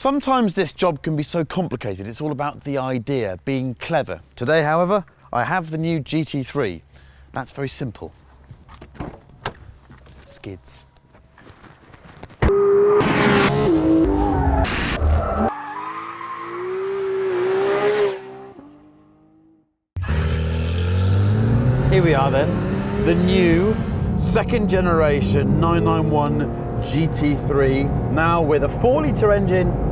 Sometimes this job can be so complicated, it's all about the idea, being clever. Today, however, I have the new GT3. That's very simple. Skids. Here we are then, the new second generation 991 GT3, now with a 4-litre engine,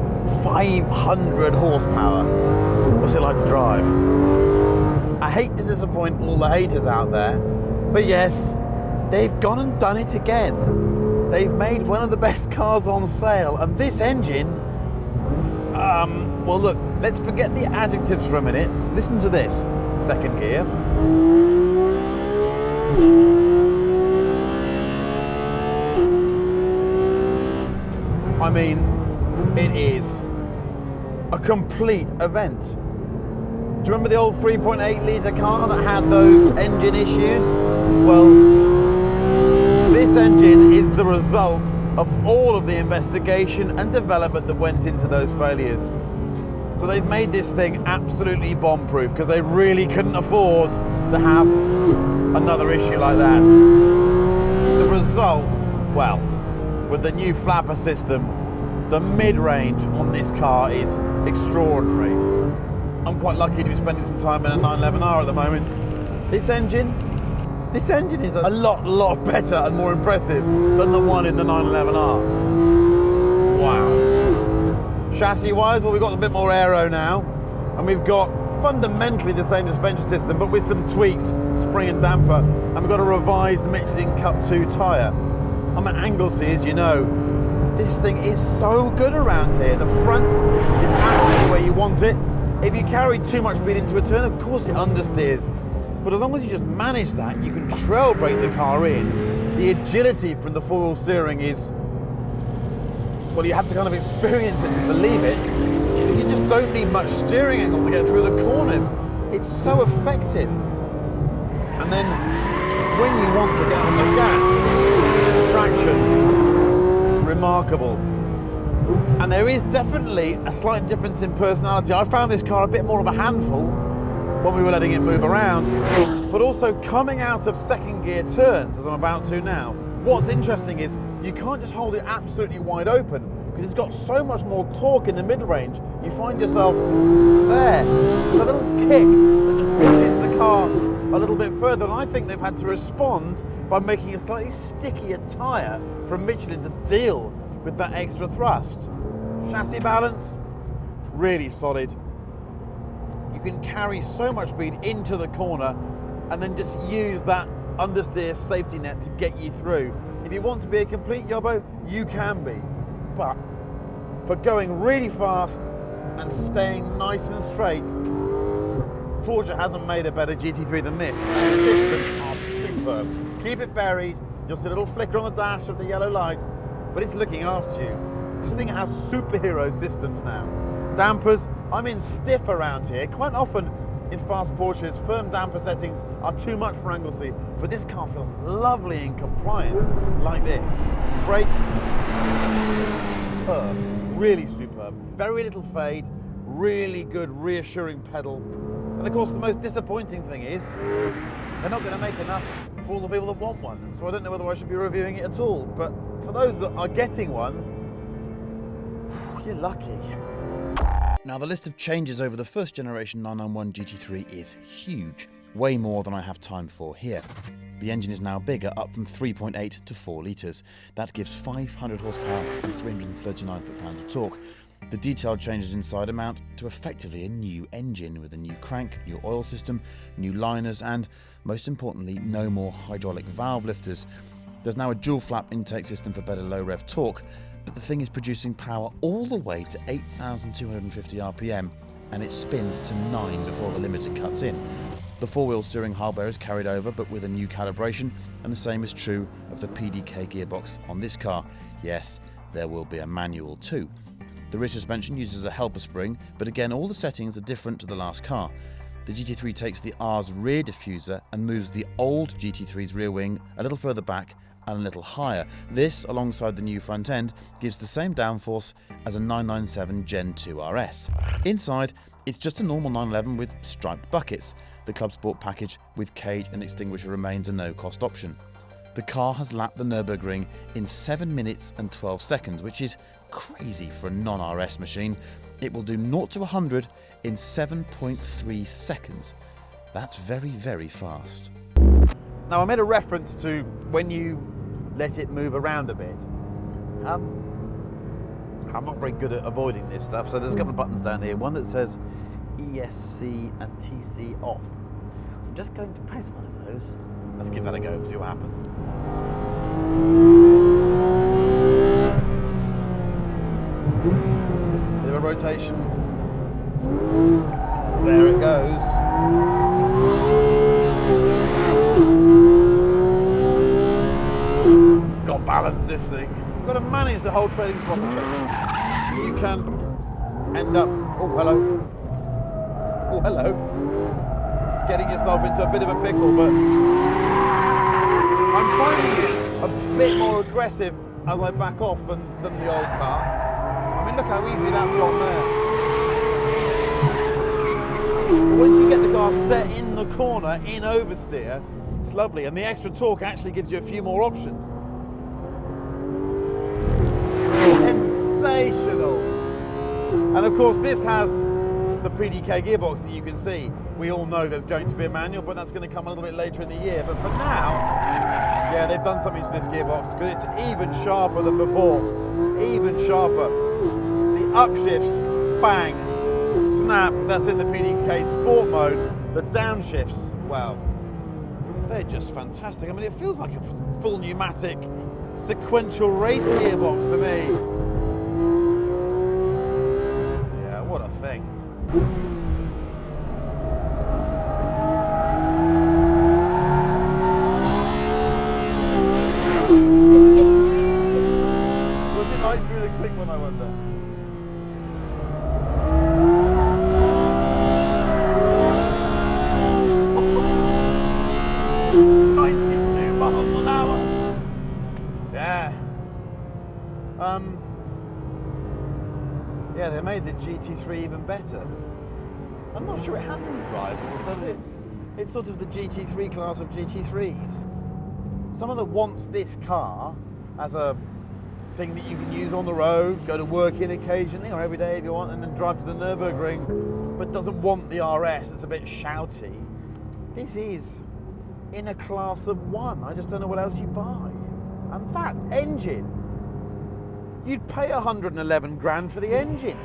500 horsepower. What's it like to drive? I hate to disappoint all the haters out there, but yes, they've gone and done it again. They've made one of the best cars on sale, and this engine, well look, let's forget the adjectives for a minute. Listen to this. Second gear. I mean, it is a complete event. Do you remember the old 3.8 litre car that had those engine issues? Well, this engine is the result of all of the investigation and development that went into those failures. So they've made this thing absolutely bomb-proof because they really couldn't afford to have another issue like that. The result, well, with the new flapper system, the mid-range on this car is extraordinary. I'm quite lucky to be spending some time in a 911R at the moment. This engine is a lot better and more impressive than the one in the 911R. Wow. Chassis-wise, well, we've got a bit more aero now, and we've got fundamentally the same suspension system, but with some tweaks, spring and damper, and we've got a revised Michelin Cup 2 tyre. I'm at Anglesey, as you know. This thing is so good around here. The front is absolutely where you want it. If you carry too much speed into a turn, of course it understeers. But as long as you just manage that, you can trail brake the car in. The agility from the four-wheel steering is, well, you have to kind of experience it to believe it, because you just don't need much steering angle to get through the corners. It's so effective. And then when you want to get on the gas, traction, remarkable. And there is definitely a slight difference in personality. I found this car a bit more of a handful when we were letting it move around, but also coming out of second gear turns, as I'm about to now. What's interesting is you can't just hold it absolutely wide open because it's got so much more torque in the mid-range. You find yourself there. There's a little kick that just pushes the car a little bit further, and I think they've had to respond by making a slightly stickier tyre from Michelin to deal with that extra thrust. Chassis balance, really solid. You can carry so much speed into the corner and then just use that understeer safety net to get you through. If you want to be a complete yobbo, you can be. But for going really fast and staying nice and straight, Porsche hasn't made a better GT3 than this. The systems are superb. Keep it buried, you'll see a little flicker on the dash of the yellow light, but it's looking after you. This thing has superhero systems now. Dampers, I'm in stiff around here. Quite often in fast Porsches, firm damper settings are too much for Anglesey, but this car feels lovely and compliant like this. Brakes, superb, really superb. Very little fade, really good reassuring pedal. And of course the most disappointing thing is they're not going to make enough for all the people that want one. So I don't know whether I should be reviewing it at all, but for those that are getting one, you're lucky. Now the list of changes over the first generation 991 GT3 is huge, way more than I have time for here. The engine is now bigger, up from 3.8 to 4 litres. That gives 500 horsepower and 339 foot-pounds of torque. The detailed changes inside amount to effectively a new engine with a new crank, new oil system, new liners, and, most importantly, no more hydraulic valve lifters. There's now a dual flap intake system for better low rev torque, but the thing is producing power all the way to 8,250 RPM, and it spins to 9 before the limiter cuts in. The four-wheel steering hardware is carried over, but with a new calibration, and the same is true of the PDK gearbox on this car. Yes, there will be a manual too. The rear suspension uses a helper spring, but again all the settings are different to the last car. The GT3 takes the R's rear diffuser and moves the old GT3's rear wing a little further back and a little higher. This, alongside the new front end, gives the same downforce as a 997 Gen 2 RS. Inside, it's just a normal 911 with striped buckets. The Club Sport package with cage and extinguisher remains a no-cost option. The car has lapped the Nürburgring in 7 minutes and 12 seconds, which is crazy for a non-RS machine. It will do 0 to 100 in 7.3 seconds. That's very, very fast. Now, I made a reference to when you let it move around a bit. I'm not very good at avoiding this stuff, so there's a couple of buttons down here. One that says ESC and TC off. I'm just going to press one of those. Let's give that a go and see what happens. Bit of a rotation. There it goes. Got to balance this thing. You've got to manage the whole trailing throttle. You can end up, oh hello, getting yourself into a bit of a pickle, but I'm finding it a bit more aggressive as I back off than the old car. I mean, look how easy that's gone there. Once you get the car set in the corner, in oversteer, it's lovely, and the extra torque actually gives you a few more options. Sensational! And of course this has the PDK gearbox that you can see. We all know there's going to be a manual, but that's going to come a little bit later in the year. But for now, yeah, they've done something to this gearbox because it's even sharper than before. Even sharper. The upshifts, bang, snap, that's in the PDK Sport mode. The downshifts, wow, they're just fantastic. I mean, it feels like a full pneumatic sequential race gearbox to me. Yeah, what a thing. Was it right through the quick one, I wonder? Yeah, they made the GT3 even better. I'm not sure it has any rivals, does it? It's sort of the GT3 class of GT3s. Someone that wants this car as a thing that you can use on the road, go to work in occasionally or every day if you want, and then drive to the Nürburgring, but doesn't want the RS that's a bit shouty. This is in a class of one. I just don't know what else you buy. And that engine, you'd pay 111 grand for the engine.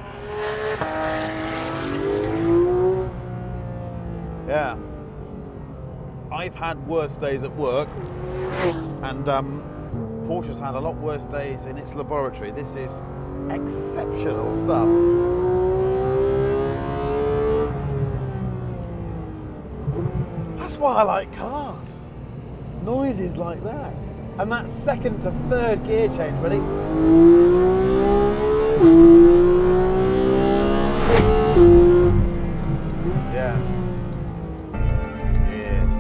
Yeah. I've had worse days at work, and Porsche's had a lot worse days in its laboratory. This is exceptional stuff. That's why I like cars. Noises like that. And that second to third gear change, ready? Yeah. Yes.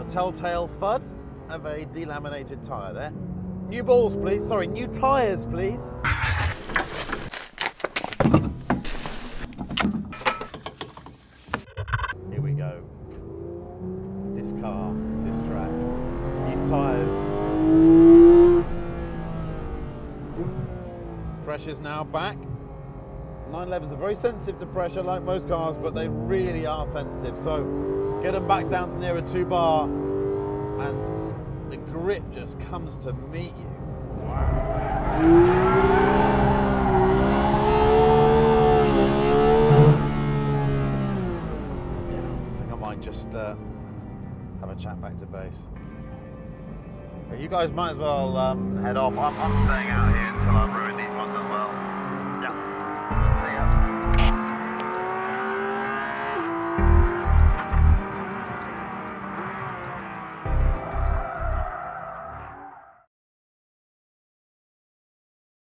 Telltale thud of a delaminated tyre there. New balls, please. Sorry, new tyres, please. Here we go. This car, this track, these tyres. Pressure's now back. 911s are very sensitive to pressure, like most cars, but they really are sensitive. So get them back down to near a 2 bar. And the grip just comes to meet you. Wow. might just have a chat back to base. You guys might as well head off. I'm staying out here until I'm ready.